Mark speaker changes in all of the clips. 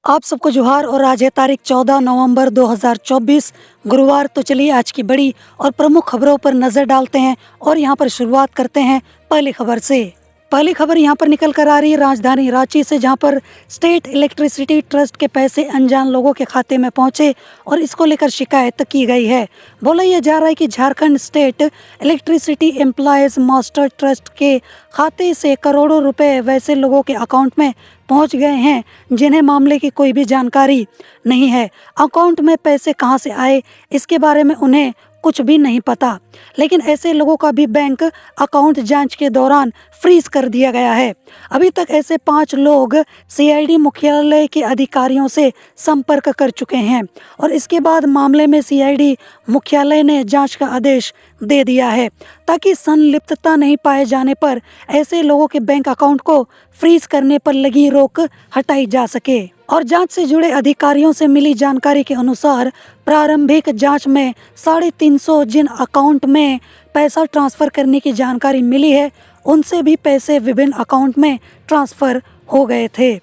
Speaker 1: आप सबको जोहार। और आज है तारीख 14 नवंबर 2024 गुरुवार। तो चलिए आज की बड़ी और प्रमुख खबरों पर नजर डालते हैं और यहाँ पर शुरुआत करते हैं पहली खबर से। पहली खबर यहाँ पर निकल कर आ रही है राजधानी रांची से, जहाँ पर स्टेट इलेक्ट्रिसिटी ट्रस्ट के पैसे अनजान लोगों के खाते में पहुंचे और इसको लेकर शिकायत की गई है। बोला यह जा रहा है कि Jharkhand state electricity employees master trust के खाते से करोड़ों रुपए वैसे लोगों के अकाउंट में पहुंच गए हैं जिन्हें मामले की कोई भी जानकारी नहीं है। अकाउंट में पैसे कहां से आए इसके बारे में उन्हें कुछ भी नहीं पता, लेकिन ऐसे लोगों का भी बैंक अकाउंट जांच के दौरान फ्रीज कर दिया गया है। अभी तक ऐसे 5 लोग सीआईडी मुख्यालय के अधिकारियों से संपर्क कर चुके हैं और इसके बाद मामले में सीआईडी मुख्यालय ने जांच का आदेश दे दिया है ताकि संलिप्तता नहीं पाए जाने पर ऐसे लोगों के बैंक अकाउंट को फ्रीज करने पर लगी रोक हटाई जा सके। और जांच से जुड़े अधिकारियों से मिली जानकारी के अनुसार प्रारंभिक जांच में 350 जिन अकाउंट में पैसा ट्रांसफर करने की जानकारी मिली है उनसे भी पैसे विभिन्न अकाउंट में ट्रांसफर हो गए थे।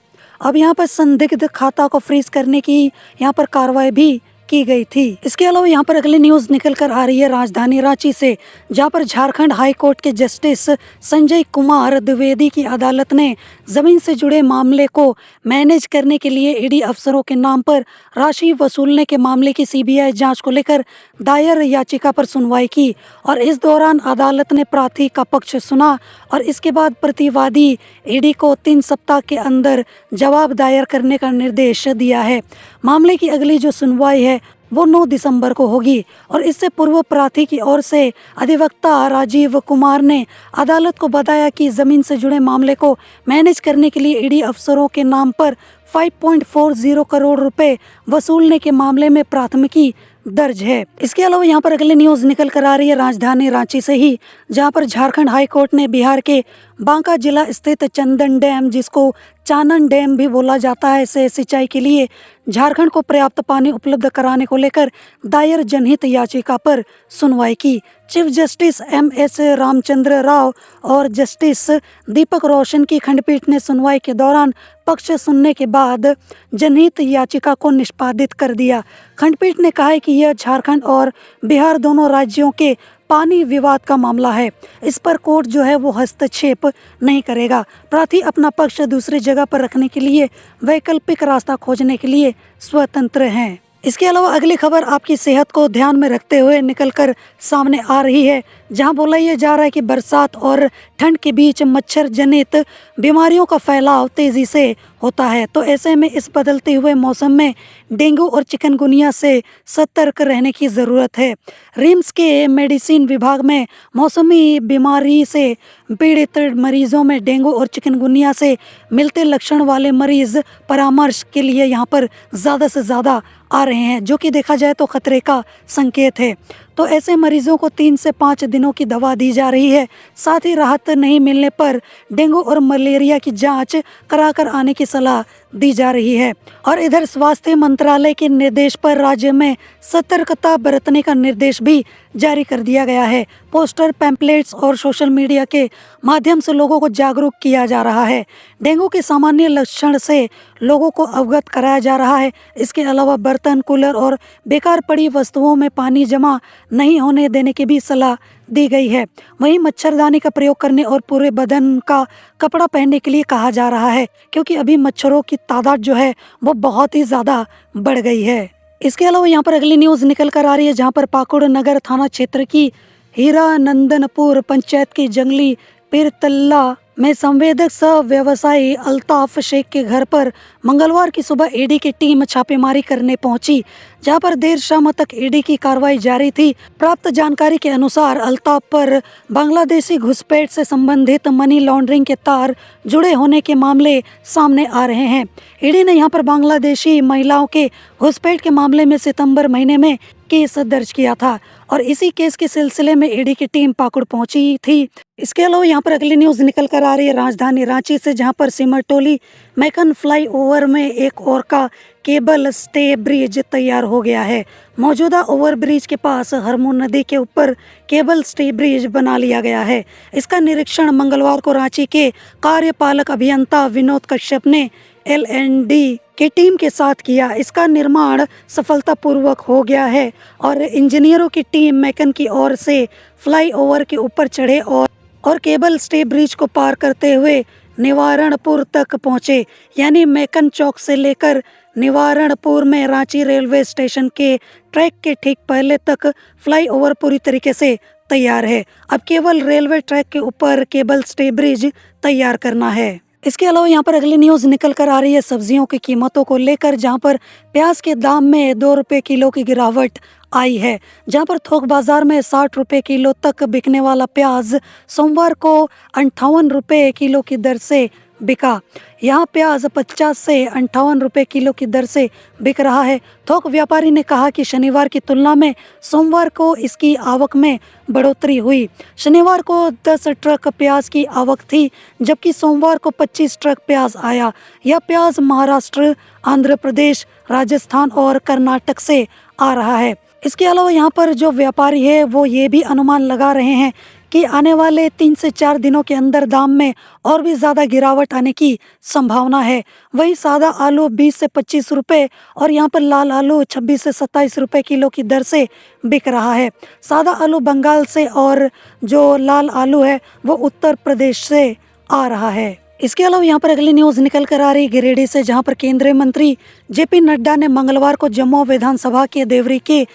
Speaker 1: अब यहाँ पर संदिग्ध खाता को फ्रीज करने की यहाँ पर कार्रवाई भी की गई थी। इसके अलावा यहाँ पर अगली न्यूज निकल कर आ रही है राजधानी रांची से, जहाँ पर झारखंड हाई कोर्ट के जस्टिस संजय कुमार द्विवेदी की अदालत ने जमीन से जुड़े मामले को मैनेज करने के लिए ईडी अफसरों के नाम पर राशि वसूलने के मामले की सीबीआई जांच को लेकर दायर याचिका पर सुनवाई की और इस दौरान अदालत ने प्रार्थी का पक्ष सुना और इसके बाद प्रतिवादी ईडी को 3 सप्ताह के अंदर जवाब दायर करने का निर्देश दिया है। मामले की अगली जो सुनवाई है वो 9 दिसंबर को होगी और इससे पूर्व प्रार्थी की ओर से अधिवक्ता राजीव कुमार ने अदालत को बताया कि जमीन से जुड़े मामले को मैनेज करने के लिए ईडी अफसरों के नाम पर 5.40 करोड़ रुपए वसूलने के मामले में प्राथमिकी दर्ज है। इसके अलावा यहाँ पर अगली न्यूज निकल कर आ रही है राजधानी रांची से ही, जहाँ पर झारखंड हाई कोर्ट ने बिहार के बांका जिला स्थित चंदन डैम, जिसको चानन डैम भी बोला जाता है, से सिंचाई के लिए झारखंड को पर्याप्त पानी उपलब्ध कराने को लेकर दायर जनहित याचिका पर सुनवाई की। Chief justice MS Ramchandra Rao और जस्टिस दीपक रोशन की खंडपीठ ने सुनवाई के दौरान पक्ष सुनने के बाद जनहित याचिका को निष्पादित कर दिया। खंडपीठ ने कहा है कि यह झारखंड और बिहार दोनों राज्यों के पानी विवाद का मामला है, इस पर कोर्ट जो है वो हस्तक्षेप नहीं करेगा। प्रार्थी अपना पक्ष दूसरी जगह पर रखने के लिए वैकल्पिक रास्ता खोजने के लिए स्वतंत्र हैं। इसके अलावा अगली खबर आपकी सेहत को ध्यान में रखते हुए निकलकर सामने आ रही है, जहां बोला यह जा रहा है कि बरसात और ठंड के बीच मच्छर जनित बीमारियों का फैलाव तेजी से होता है। तो ऐसे में इस बदलते हुए मौसम में डेंगू और चिकनगुनिया से सतर्क रहने की ज़रूरत है। रिम्स के मेडिसिन विभाग में मौसमी बीमारी से पीड़ित मरीजों में डेंगू और चिकनगुनिया से मिलते लक्षण वाले मरीज परामर्श के लिए यहाँ पर ज़्यादा से ज़्यादा आ रहे हैं, जो कि देखा जाए तो खतरे का संकेत है। तो ऐसे मरीजों को 3 से 5 दिनों की दवा दी जा रही है। साथ ही राहत नहीं मिलने पर डेंगू और मलेरिया की जांच कराकर आने की सलाह दी जा रही है। और इधर स्वास्थ्य मंत्रालय के निर्देश पर राज्य में सतर्कता बरतने का निर्देश भी जारी कर दिया गया है। पोस्टर, पैम्पलेट्स और सोशल मीडिया के माध्यम से लोगों को जागरूक किया जा रहा है। डेंगू के सामान्य लक्षण से लोगों को अवगत कराया जा रहा है। इसके अलावा बर्तन, कूलर और बेकार पड़ी वस्तुओं में पानी जमा नहीं होने देने की भी सलाह दी गई है। वहीं मच्छरदानी का प्रयोग करने और पूरे बदन का कपड़ा पहनने के लिए कहा जा रहा है, क्योंकि अभी मच्छरों की तादाद जो है वो बहुत ही ज़्यादा बढ़ गई है। इसके अलावा यहाँ पर अगली न्यूज़ निकल कर आ रही है, जहाँ पर पाकुड़ नगर थाना क्षेत्र की हीरानंदनपुर पंचायत की जंगली पीरतल्ला में संवेदक सह व्यवसायी अल्ताफ शेख के घर पर मंगलवार की सुबह ईडी की टीम छापेमारी करने पहुंची, जहां पर देर शाम तक ईडी की कार्रवाई जारी थी। प्राप्त जानकारी के अनुसार अल्ताफ पर बांग्लादेशी घुसपैठ से संबंधित मनी लॉन्ड्रिंग के तार जुड़े होने के मामले सामने आ रहे हैं। ईडी ने यहां पर बांग्लादेशी महिलाओं के घुसपैठ के मामले में सितंबर महीने में केस दर्ज किया था और इसी केस के सिलसिले में ईडी की टीम पाकुड़ पहुंची थी। इसके अलावा यहाँ पर अगली न्यूज़ निकल कर आ रही है राजधानी रांची से, जहाँ पर सिमरटोली मैकन फ्लाईओवर में एक और का केबल स्टे ब्रिज तैयार हो गया है। मौजूदा ओवरब्रिज के पास हरमू नदी के ऊपर केबल स्टे ब्रिज बना लिया गया है। इसका निरीक्षण मंगलवार को रांची के कार्यपालक अभियंता विनोद कश्यप ने L&D की टीम के साथ किया। इसका निर्माण सफलतापूर्वक हो गया है और इंजीनियरों की टीम मैकन की ओर से फ्लाईओवर के ऊपर चढ़े और केबल स्टे ब्रिज को पार करते हुए निवारणपुर तक पहुंचे। यानी मैकन चौक से लेकर निवारणपुर में रांची रेलवे स्टेशन के ट्रैक के ठीक पहले तक फ्लाईओवर पूरी तरीके से तैयार है। अब केवल रेलवे ट्रैक के ऊपर केबल स्टे ब्रिज तैयार करना है। इसके अलावा यहाँ पर अगली न्यूज निकल कर आ रही है सब्जियों की कीमतों को लेकर, जहाँ पर प्याज के दाम में 2 रुपये किलो की गिरावट आई है। जहाँ पर थोक बाजार में 60 रुपये किलो तक बिकने वाला प्याज सोमवार को 58 रुपये किलो की दर से बिका। यहाँ प्याज 50 से 58 रुपये किलो की दर से बिक रहा है। थोक व्यापारी ने कहा कि शनिवार की तुलना में सोमवार को इसकी आवक में बढ़ोतरी हुई। शनिवार को 10 ट्रक प्याज की आवक थी, जबकि सोमवार को 25 ट्रक प्याज आया। यह प्याज महाराष्ट्र, आंध्र प्रदेश, राजस्थान और कर्नाटक से आ रहा है। इसके अलावा यहाँ पर जो व्यापारी है वो ये भी अनुमान लगा रहे हैं कि आने वाले 3 से 4 दिनों के अंदर दाम में और भी ज़्यादा गिरावट आने की संभावना है। वही सादा आलू 20 से 25 रुपये और यहाँ पर लाल आलू 26 से 27 रुपये किलो की दर से बिक रहा है। सादा आलू बंगाल से और जो लाल आलू है वो उत्तर प्रदेश से आ रहा है। इसके अलावा यहाँ पर अगली न्यूज निकल कर आ रही गिरिडीह से, जहाँ पर केंद्रीय मंत्री जेपी नड्डा ने मंगलवार को जम्मू विधानसभा के देवरी के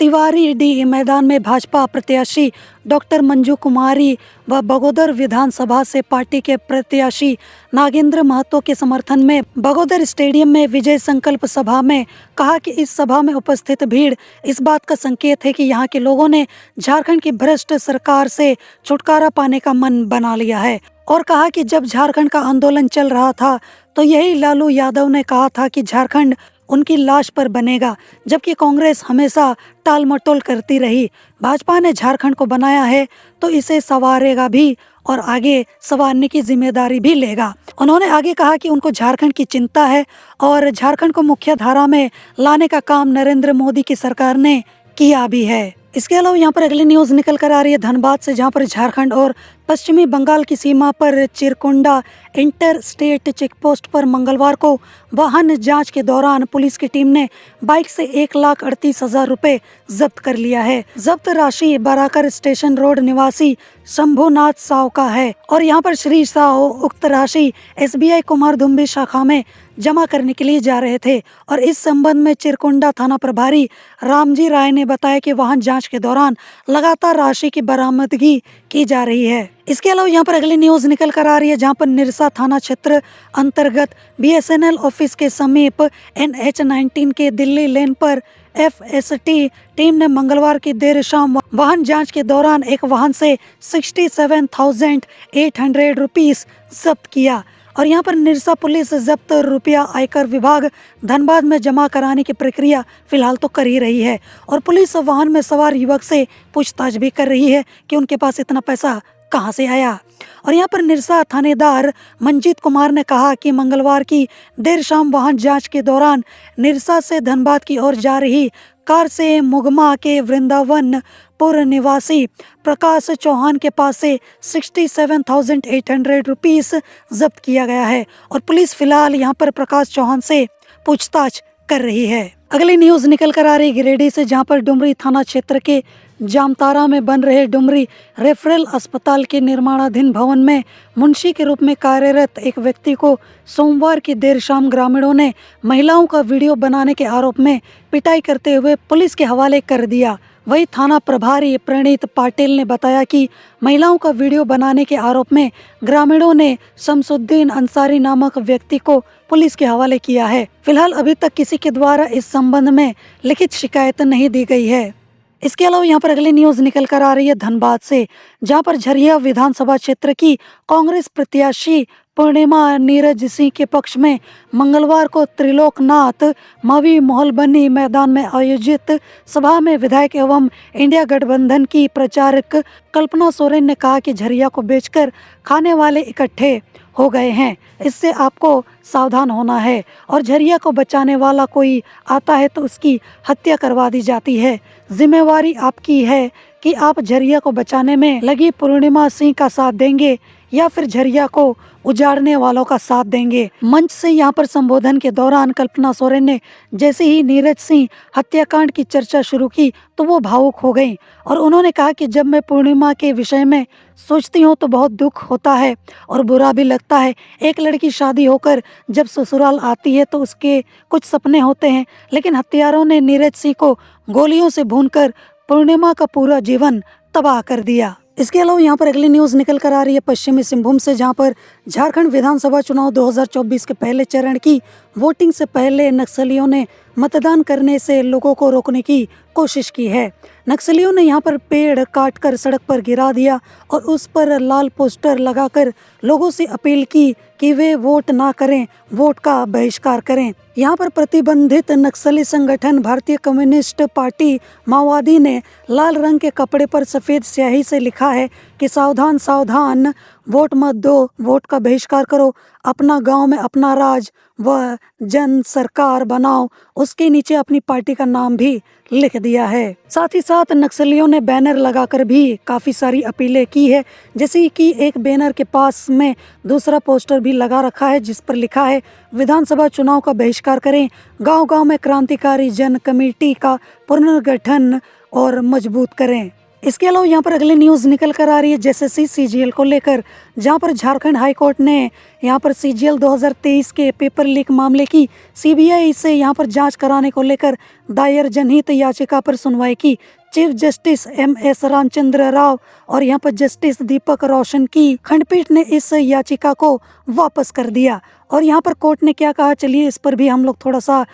Speaker 1: तिवारी डी मैदान में भाजपा प्रत्याशी डॉक्टर मंजू कुमारी व बगोदर विधानसभा से पार्टी के प्रत्याशी नागेंद्र महतो के समर्थन में बगोदर स्टेडियम में विजय संकल्प सभा में कहा कि इस सभा में उपस्थित भीड़ इस बात का संकेत है कि यहाँ के लोगों ने झारखंड की भ्रष्ट सरकार से छुटकारा पाने का मन बना लिया है। और कहा कि जब झारखंड का आंदोलन चल रहा था तो यही लालू यादव ने कहा था कि झारखंड उनकी लाश पर बनेगा, जबकि कांग्रेस हमेशा टाल मटोल करती रही। भाजपा ने झारखंड को बनाया है तो इसे संवारेगा भी और आगे संवारने की जिम्मेदारी भी लेगा। उन्होंने आगे कहा कि उनको झारखंड की चिंता है और झारखंड को मुख्य धारा में लाने का काम नरेंद्र मोदी की सरकार ने किया भी है। इसके अलावा यहाँ पर अगली न्यूज निकल कर आ रही है धनबाद से, जहाँ पर झारखंड और पश्चिमी बंगाल की सीमा पर चिरकुंडा इंटर स्टेट चेकपोस्ट पर मंगलवार को वाहन जांच के दौरान पुलिस की टीम ने बाइक से 1,38,000 रुपए जब्त कर लिया है। जब्त राशि बाराकर स्टेशन रोड निवासी शंभुनाथ साव का है और यहाँ पर श्री साव उक्त राशि SBI कुमारधुम्बी शाखा में जमा करने के लिए जा रहे थे। और इस संबंध में चिरकुंडा थाना प्रभारी रामजी राय ने बताया कि वाहन जांच के दौरान लगातार राशि की बरामदगी की जा रही है। इसके अलावा यहाँ पर अगली न्यूज निकल कर आ रही है, जहाँ पर निरसा थाना क्षेत्र अंतर्गत BSNL ऑफिस के समीप NH-19 के दिल्ली लेन पर FST टीम ने मंगलवार की देर शाम वाहन जांच के दौरान एक वाहन से 67,800 रुपीस जब्त किया। और यहाँ पर निरसा पुलिस जब्त रुपया आयकर विभाग धनबाद में जमा कराने की प्रक्रिया फिलहाल तो कर ही रही है और पुलिस वाहन में सवार युवक से पूछताछ भी कर रही है कि उनके पास इतना पैसा कहां से आया। और यहाँ पर निरसा थानेदार मंजीत कुमार ने कहा कि मंगलवार की देर शाम वाहन जांच के दौरान निरसा से धनबाद की ओर जा रही कार से मुगमा के वृंदावनपुर निवासी प्रकाश चौहान के पास से 67,800 रुपीस जब्त किया गया है और पुलिस फिलहाल यहाँ पर प्रकाश चौहान से पूछताछ कर रही है। अगली न्यूज निकल कर आ रही गिरिडीह से, जहाँ पर डुमरी थाना क्षेत्र के जामतारा में बन रहे डुमरी रेफरल अस्पताल के निर्माणाधीन भवन में मुंशी के रूप में कार्यरत एक व्यक्ति को सोमवार की देर शाम ग्रामीणों ने महिलाओं का वीडियो बनाने के आरोप में पिटाई करते हुए पुलिस के हवाले कर दिया। वही थाना प्रभारी प्रणीत पाटिल ने बताया कि महिलाओं का वीडियो बनाने के आरोप में ग्रामीणों ने शमसुद्दीन अंसारी नामक व्यक्ति को पुलिस के हवाले किया है। फिलहाल अभी तक किसी के द्वारा इस संबंध में लिखित शिकायत नहीं दी गई है। इसके अलावा यहाँ पर अगली न्यूज निकल कर आ रही है धनबाद से, जहाँ पर झरिया विधानसभा क्षेत्र की कांग्रेस प्रत्याशी पूर्णिमा नीरज सिंह के पक्ष में मंगलवार को त्रिलोकनाथ मवी मोहलबनी मैदान में आयोजित सभा में विधायक एवं इंडिया गठबंधन की प्रचारक कल्पना सोरेन ने कहा कि झरिया को बेचकर खाने वाले इकट्ठे हो गए हैं, इससे आपको सावधान होना है और झरिया को बचाने वाला कोई आता है तो उसकी हत्या करवा दी जाती है। जिम्मेवारी आपकी है कि आप झरिया को बचाने में लगी पूर्णिमा सिंह का साथ देंगे या फिर झरिया को उजाड़ने वालों का साथ देंगे। मंच से यहाँ पर संबोधन के दौरान कल्पना सोरेन ने जैसे ही नीरज सिंह हत्याकांड की चर्चा शुरू की तो वो भावुक हो गई और उन्होंने कहा कि जब मैं पूर्णिमा के विषय में सोचती हूँ तो बहुत दुख होता है और बुरा भी लगता है। एक लड़की शादी होकर जब ससुराल आती है तो उसके कुछ सपने होते हैं, लेकिन हत्यारों ने नीरज सिंह को गोलियों से भूनकर पूर्णिमा का पूरा जीवन तबाह कर दिया। इसके अलावा यहाँ पर अगली न्यूज निकल कर आ रही है पश्चिमी सिंहभूम से, जहाँ पर झारखंड विधानसभा चुनाव 2024 के पहले चरण की वोटिंग से पहले नक्सलियों ने मतदान करने से लोगों को रोकने की कोशिश की है। नक्सलियों ने यहाँ पर पेड़ काटकर सड़क पर गिरा दिया और उस पर लाल पोस्टर लगाकर लोगों से अपील की कि वे वोट ना करें, वोट का बहिष्कार करें। यहाँ पर प्रतिबंधित नक्सली संगठन भारतीय कम्युनिस्ट पार्टी माओवादी ने लाल रंग के कपड़े पर सफेद स्याही से लिखा है कि सावधान सावधान, वोट मत दो, वोट का बहिष्कार करो, अपना गांव में अपना राज व जन सरकार बनाओ। उसके नीचे अपनी पार्टी का नाम भी लिख दिया है। साथ ही साथ नक्सलियों ने बैनर लगाकर भी काफी सारी अपीलें की है, जैसे कि एक बैनर के पास में दूसरा पोस्टर भी लगा रखा है जिस पर लिखा है विधानसभा चुनाव का बहिष्कार करें, गांव-गांव में क्रांतिकारी जन कमेटी का पुनर्गठन और मजबूत करें। इसके अलावा यहाँ पर अगली न्यूज निकल कर आ रही है जेएसएससी सीजीएल को लेकर, जहाँ पर झारखंड हाईकोर्ट ने यहाँ पर सीजीएल 2023 के पेपर लीक मामले की सीबीआई से यहाँ पर जांच कराने को लेकर दायर जनहित याचिका पर सुनवाई की। Chief justice MS Ramchandra Rao और यहाँ पर जस्टिस दीपक रोशन की खंडपीठ ने इस याचिका को वापस कर दिया। और यहाँ पर कोर्ट ने क्या कहा, चलिए इस पर भी हम लोग थोड़ा सा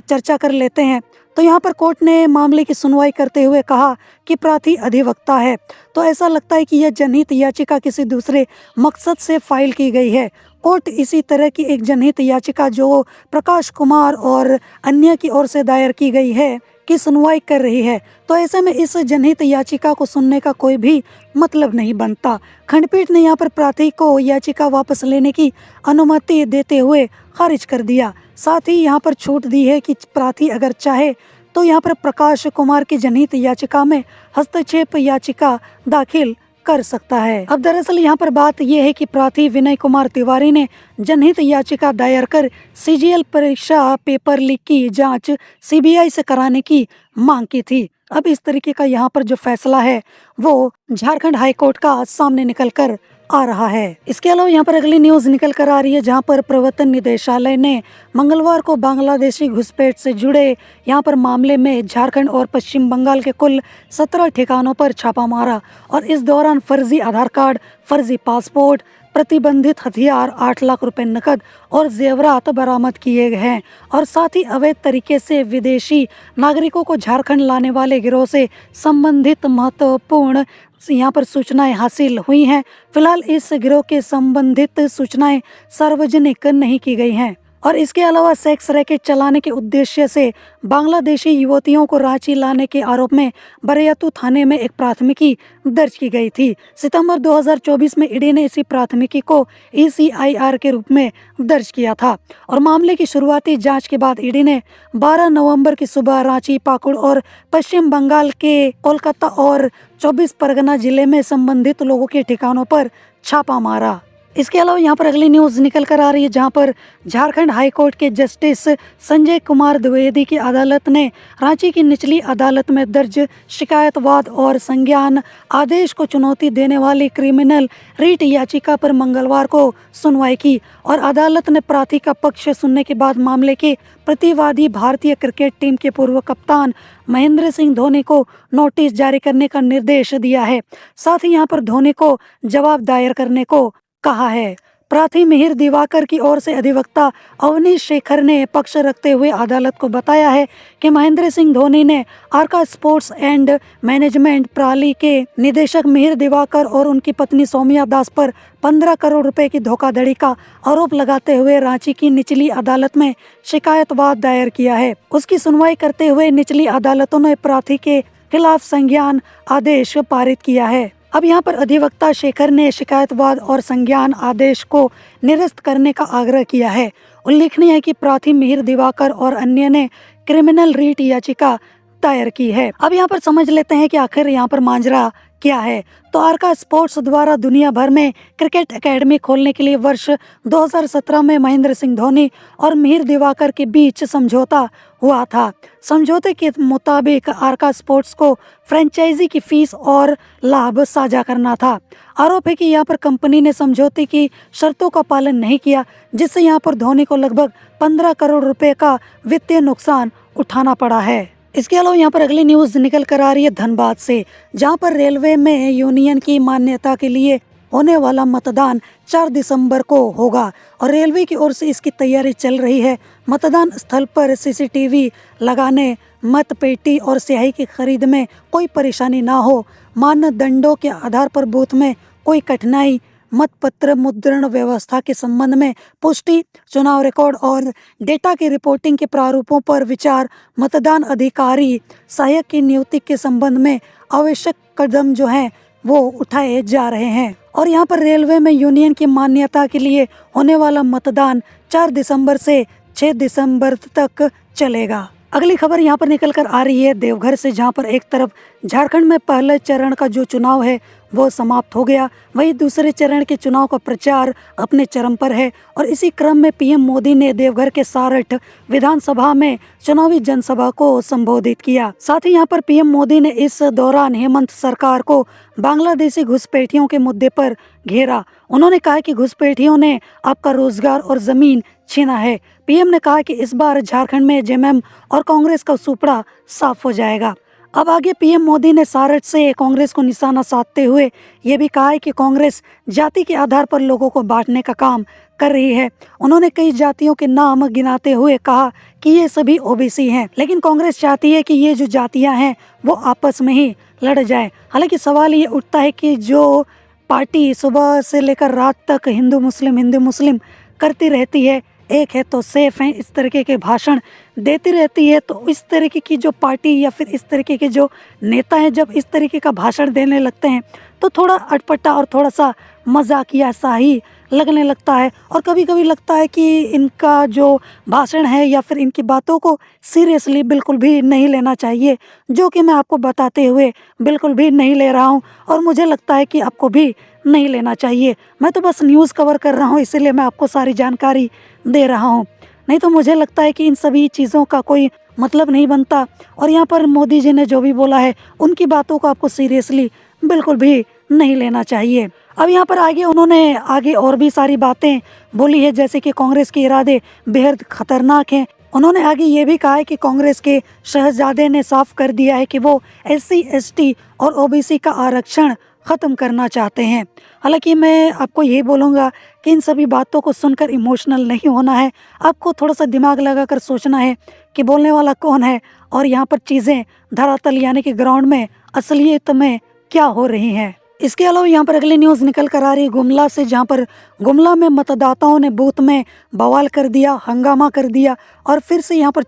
Speaker 1: चर्चा कर लेते हैं। तो यहाँ पर कोर्ट ने मामले की सुनवाई करते हुए कहा कि प्रार्थी अधिवक्ता है, तो ऐसा लगता है कि यह जनहित याचिका किसी दूसरे मकसद से फाइल की गई है। कोर्ट इसी तरह की एक जनहित याचिका जो प्रकाश कुमार और अन्य की ओर से दायर की गई है की सुनवाई कर रही है, तो ऐसे में इस जनहित याचिका को सुनने का कोई भी मतलब नहीं बनता। खंडपीठ ने यहाँ पर प्रार्थी को याचिका वापस लेने की अनुमति देते हुए खारिज कर दिया। साथ ही यहाँ पर छूट दी है कि प्रार्थी अगर चाहे तो यहाँ पर प्रकाश कुमार की जनहित याचिका में हस्तक्षेप याचिका दाखिल कर सकता है। अब दरअसल यहाँ पर बात यह है कि प्रार्थी विनय कुमार तिवारी ने जनहित याचिका दायर कर सीजीएल परीक्षा पेपर लीक की जांच सीबीआई से कराने की मांग की थी। अब इस तरीके का यहाँ पर जो फैसला है वो झारखंड हाईकोर्ट का सामने निकल कर आ रहा है। इसके अलावा यहाँ पर अगली न्यूज निकल कर आ रही है, जहाँ पर प्रवर्तन निदेशालय ने मंगलवार को बांग्लादेशी घुसपैठ से जुड़े यहाँ पर मामले में झारखंड और पश्चिम बंगाल के कुल 17 ठिकानों पर छापा मारा और इस दौरान फर्जी आधार कार्ड, फर्जी पासपोर्ट, प्रतिबंधित हथियार, 8 लाख रुपए नकद और जेवरात बरामद किए गए हैं। और साथ ही अवैध तरीके से विदेशी नागरिकों को झारखंड लाने वाले गिरोह से संबंधित महत्वपूर्ण यहाँ पर सूचनाएं हासिल हुई हैं। फिलहाल इस गिरोह के संबंधित सूचनाएं सार्वजनिक नहीं की गई हैं। और इसके अलावा सेक्स रैकेट चलाने के उद्देश्य से बांग्लादेशी युवतियों को रांची लाने के आरोप में बरियातू थाने में एक प्राथमिकी दर्ज की गई थी। सितंबर 2024 में ईडी ने इसी प्राथमिकी को ECIR के रूप में दर्ज किया था और मामले की शुरुआती जांच के बाद ईडी ने 12 नवंबर की सुबह रांची, पाकुड़ और पश्चिम बंगाल के कोलकाता और 24 परगना जिले में संबंधित लोगों के ठिकानों पर छापा मारा। इसके अलावा यहाँ पर अगली न्यूज निकल कर आ रही है, जहाँ पर झारखंड हाईकोर्ट के जस्टिस संजय कुमार द्विवेदी की अदालत ने रांची की निचली अदालत में दर्ज शिकायतवाद और संज्ञान आदेश को चुनौती देने वाली क्रिमिनल रीट याचिका पर मंगलवार को सुनवाई की और अदालत ने प्रार्थी का पक्ष सुनने के बाद मामले के प्रतिवादी भारतीय क्रिकेट टीम के पूर्व कप्तान महेंद्र सिंह धोनी को नोटिस जारी करने का निर्देश दिया है। साथ ही यहाँ पर धोनी को जवाब दायर करने को कहा है। प्रार्थी मिहिर दिवाकर की ओर से अधिवक्ता अवनीश शेखर ने पक्ष रखते हुए अदालत को बताया है कि महेंद्र सिंह धोनी ने आर्का स्पोर्ट्स एंड मैनेजमेंट प्रणाली के निदेशक मिहिर दिवाकर और उनकी पत्नी सौम्या दास पर 15 करोड़ रुपए की धोखाधड़ी का आरोप लगाते हुए रांची की निचली अदालत में शिकायतवाद दायर किया है। उसकी सुनवाई करते हुए निचली अदालतों ने प्रार्थी के खिलाफ संज्ञान आदेश पारित किया है। अब यहाँ पर अधिवक्ता शेखर ने शिकायतवाद और संज्ञान आदेश को निरस्त करने का आग्रह किया है। उल्लेखनीय है कि प्रार्थी मिहिर दिवाकर और अन्य ने क्रिमिनल रीट याचिका दायर की है। अब यहाँ पर समझ लेते हैं कि आखिर यहाँ पर मांजरा क्या है। तो आर्का स्पोर्ट्स द्वारा दुनिया भर में क्रिकेट एकेडमी खोलने के लिए वर्ष 2017 में महेंद्र सिंह धोनी और मिहिर दिवाकर के बीच समझौता हुआ था। समझौते के मुताबिक आर्का स्पोर्ट्स को फ्रेंचाइजी की फीस और लाभ साझा करना था। आरोप है कि यहाँ पर कंपनी ने समझौते की शर्तों का पालन नहीं किया, जिससे यहाँ पर धोनी को लगभग 15 करोड़ रुपए का वित्तीय नुकसान उठाना पड़ा है। इसके अलावा यहाँ पर अगली न्यूज़ निकल कर आ रही है धनबाद से, जहाँ पर रेलवे में यूनियन की मान्यता के लिए होने वाला मतदान 4 दिसंबर को होगा और रेलवे की ओर से इसकी तैयारी चल रही है। मतदान स्थल पर सीसीटीवी लगाने, मत पेटी और स्याही की खरीद में कोई परेशानी ना हो, मानदंडों के आधार पर बूथ में कोई कठिनाई, मतपत्र मुद्रण व्यवस्था के संबंध में पुष्टि, चुनाव रिकॉर्ड और डेटा की रिपोर्टिंग के प्रारूपों पर विचार, मतदान अधिकारी सहायक की नियुक्ति के संबंध में आवश्यक कदम जो हैं वो उठाए जा रहे हैं। और यहाँ पर रेलवे में यूनियन की मान्यता के लिए होने वाला मतदान 4 दिसंबर से 6 दिसंबर तक चलेगा। अगली खबर यहाँ पर निकल कर आ रही है देवघर से, जहाँ पर एक तरफ झारखंड में पहले चरण का जो चुनाव है वो समाप्त हो गया, वहीं दूसरे चरण के चुनाव का प्रचार अपने चरम पर है। और इसी क्रम में पीएम मोदी ने देवघर के सारठ विधानसभा में चुनावी जनसभा को संबोधित किया। साथ ही यहाँ पर पीएम मोदी ने इस दौरान हेमंत सरकार को बांग्लादेशी घुसपैठियों के मुद्दे पर घेरा। उन्होंने कहा कि घुसपैठियों ने आपका रोजगार और जमीन छीना है। पीएम ने कहा कि इस बार झारखंड में जेएमएम और कांग्रेस का सुपड़ा साफ हो जाएगा। अब आगे पीएम मोदी ने सारठ से कांग्रेस को निशाना साधते हुए ये भी कहा है कि कांग्रेस जाति के आधार पर लोगों को बांटने का काम कर रही है। उन्होंने कई जातियों के नाम गिनाते हुए कहा कि ये सभी ओबीसी हैं, लेकिन कांग्रेस चाहती है कि ये जो जातियां हैं वो आपस में ही लड़ जाए। हालांकि सवाल ये उठता है कि जो पार्टी सुबह से लेकर रात तक हिंदू मुस्लिम करती रहती है, एक है तो सेफ है, इस तरीके के भाषण देती रहती है, तो इस तरीके की जो पार्टी या फिर इस तरीके के जो नेता हैं जब इस तरीके का भाषण देने लगते हैं तो थोड़ा अटपटा और थोड़ा सा मजाकिया सा ही लगने लगता है। और कभी कभी लगता है कि इनका जो भाषण है या फिर इनकी बातों को सीरियसली बिल्कुल भी नहीं लेना चाहिए, जो कि मैं आपको बताते हुए बिल्कुल भी नहीं ले रहा हूँ और मुझे लगता है कि आपको भी नहीं लेना चाहिए। मैं तो बस न्यूज़ कवर कर रहा हूँ, इसीलिए मैं आपको सारी जानकारी दे रहा हूँ, नहीं तो मुझे लगता है कि इन सभी चीज़ों का कोई मतलब नहीं बनता। और यहाँ पर मोदी जी ने जो भी बोला है उनकी बातों को आपको सीरियसली बिल्कुल भी नहीं लेना चाहिए। अब यहाँ पर उन्होंने आगे और भी सारी बातें बोली है, जैसे कि कांग्रेस के इरादे बेहद खतरनाक हैं। उन्होंने आगे ये भी कहा है कि कांग्रेस के शहजादे ने साफ कर दिया है कि वो SC ST और OBC का आरक्षण ख़त्म करना चाहते हैं। हालांकि मैं आपको यही बोलूँगा कि इन सभी बातों को सुनकर इमोशनल नहीं होना है, आपको थोड़ा सा दिमाग लगाकर सोचना है कि बोलने वाला कौन है और यहाँ पर चीज़ें धरातल यानी कि ग्राउंड में असलियत में क्या हो रही हैं। इसके अलावा यहाँ पर अगली न्यूज़ निकल कर आ रही है गुमला से, जहाँ पर गुमला में मतदाताओं ने बूथ में बवाल कर दिया, हंगामा कर दिया और फिर से यहाँ पर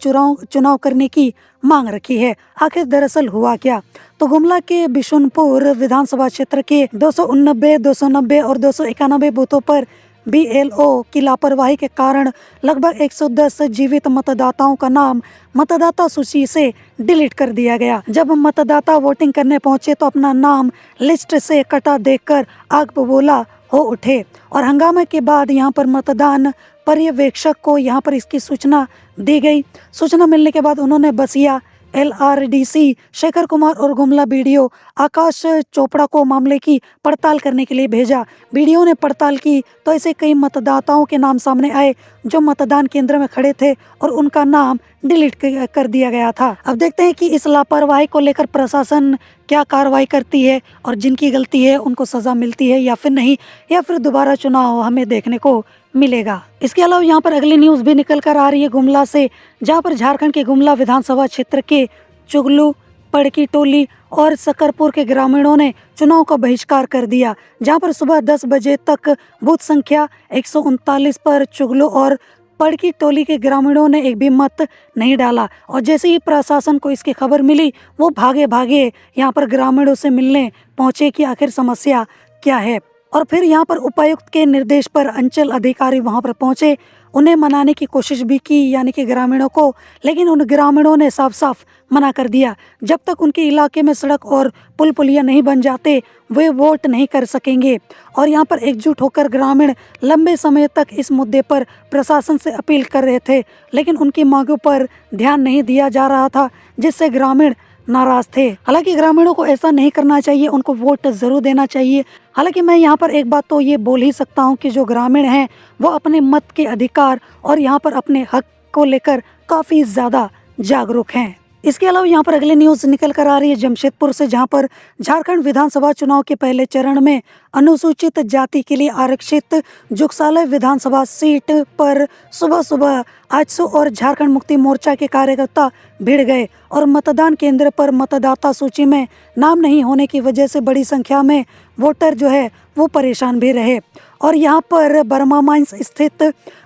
Speaker 1: चुनाव करने की मांग रखी है। आखिर दरअसल हुआ क्या? तो गुमला के बिशुनपुर विधानसभा क्षेत्र के 289, 290 और 291 बूथों पर BLO की लापरवाही के कारण लगभग 110 जीवित मतदाताओं का नाम मतदाता सूची से डिलीट कर दिया गया। जब मतदाता वोटिंग करने पहुंचे तो अपना नाम लिस्ट से कटा देखकर आग बबूला हो उठे और हंगामे के बाद यहां पर मतदान पर्यवेक्षक को यहां पर इसकी सूचना दी गई। सूचना मिलने के बाद उन्होंने बसिया LRDC शेखर कुमार और गुमला BDO आकाश चोपड़ा को मामले की पड़ताल करने के लिए भेजा। BDO ने पड़ताल की तो ऐसे कई मतदाताओं के नाम सामने आए जो मतदान केंद्र में खड़े थे और उनका नाम डिलीट कर दिया गया था। अब देखते हैं कि इस लापरवाही को लेकर प्रशासन क्या कार्रवाई करती है और जिनकी गलती है उनको सज़ा मिलती है या फिर नहीं, या फिर दोबारा चुनाव हमें देखने को मिलेगा। इसके अलावा यहाँ पर अगली न्यूज़ भी निकल कर आ रही है गुमला से, जहाँ पर झारखंड के गुमला विधानसभा क्षेत्र के चुगलू, पड़की टोली और सकरपुर के ग्रामीणों ने चुनाव का बहिष्कार कर दिया, जहाँ पर सुबह 10 बजे तक बूथ संख्या 139 पर चुगलू और पड़की टोली के ग्रामीणों ने एक भी मत नहीं डाला। और जैसे ही प्रशासन को इसकी खबर मिली वो भागे यहाँ पर ग्रामीणों से मिलने पहुंचे कि आखिर समस्या क्या है। और फिर यहाँ पर उपायुक्त के निर्देश पर अंचल अधिकारी वहाँ पर पहुँचे, उन्हें मनाने की कोशिश भी की, यानी कि ग्रामीणों को, लेकिन उन ग्रामीणों ने साफ साफ मना कर दिया। जब तक उनके इलाके में सड़क और पुल पुलिया नहीं बन जाते वे वोट नहीं कर सकेंगे। और यहाँ पर एकजुट होकर ग्रामीण लंबे समय तक इस मुद्दे पर प्रशासन से अपील कर रहे थे, लेकिन उनकी मांगों पर ध्यान नहीं दिया जा रहा था, जिससे ग्रामीण नाराज थे। हालांकि ग्रामीणों को ऐसा नहीं करना चाहिए, उनको वोट जरूर देना चाहिए। हालांकि मैं यहाँ पर एक बात तो ये बोल ही सकता हूँ कि जो ग्रामीण हैं वो अपने मत के अधिकार और यहाँ पर अपने हक को लेकर काफ़ी ज़्यादा जागरूक हैं। इसके अलावा यहाँ पर अगली न्यूज़ निकल कर आ रही है जमशेदपुर से, जहाँ पर झारखंड विधानसभा चुनाव के पहले चरण में अनुसूचित जाति के लिए आरक्षित जुगसालय विधानसभा सीट पर सुबह सुबह आजसू और झारखंड मुक्ति मोर्चा के कार्यकर्ता भिड़ गए और मतदान केंद्र पर मतदाता सूची में नाम नहीं होने की वजह से बड़ी संख्या में वोटर जो है वो परेशान भी रहे। और यहाँ पर बर्मा माइंस स्थित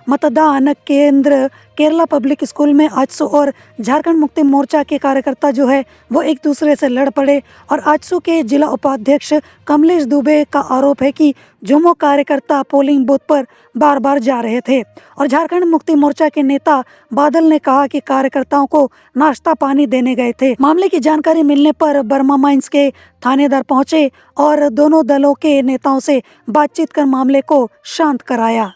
Speaker 1: मतदान केंद्र केरला पब्लिक स्कूल में आजसू और झारखंड मुक्ति मोर्चा के कार्यकर्ता जो है वो एक दूसरे से लड़ पड़े। और आजसू के जिला उपाध्यक्ष कमलेश दुबे का आरोप है कि जुमो कार्यकर्ता पोलिंग बूथ पर बार बार जा रहे थे। और झारखंड मुक्ति मोर्चा के नेता बादल ने कहा कि कार्यकर्ताओं को नाश्ता पानी देने गए थे। मामले की जानकारी मिलने पर बर्मा माइंस के थानेदार पहुंचे और दोनों दलों के नेताओं से बातचीत कर मामले को शांत कराया।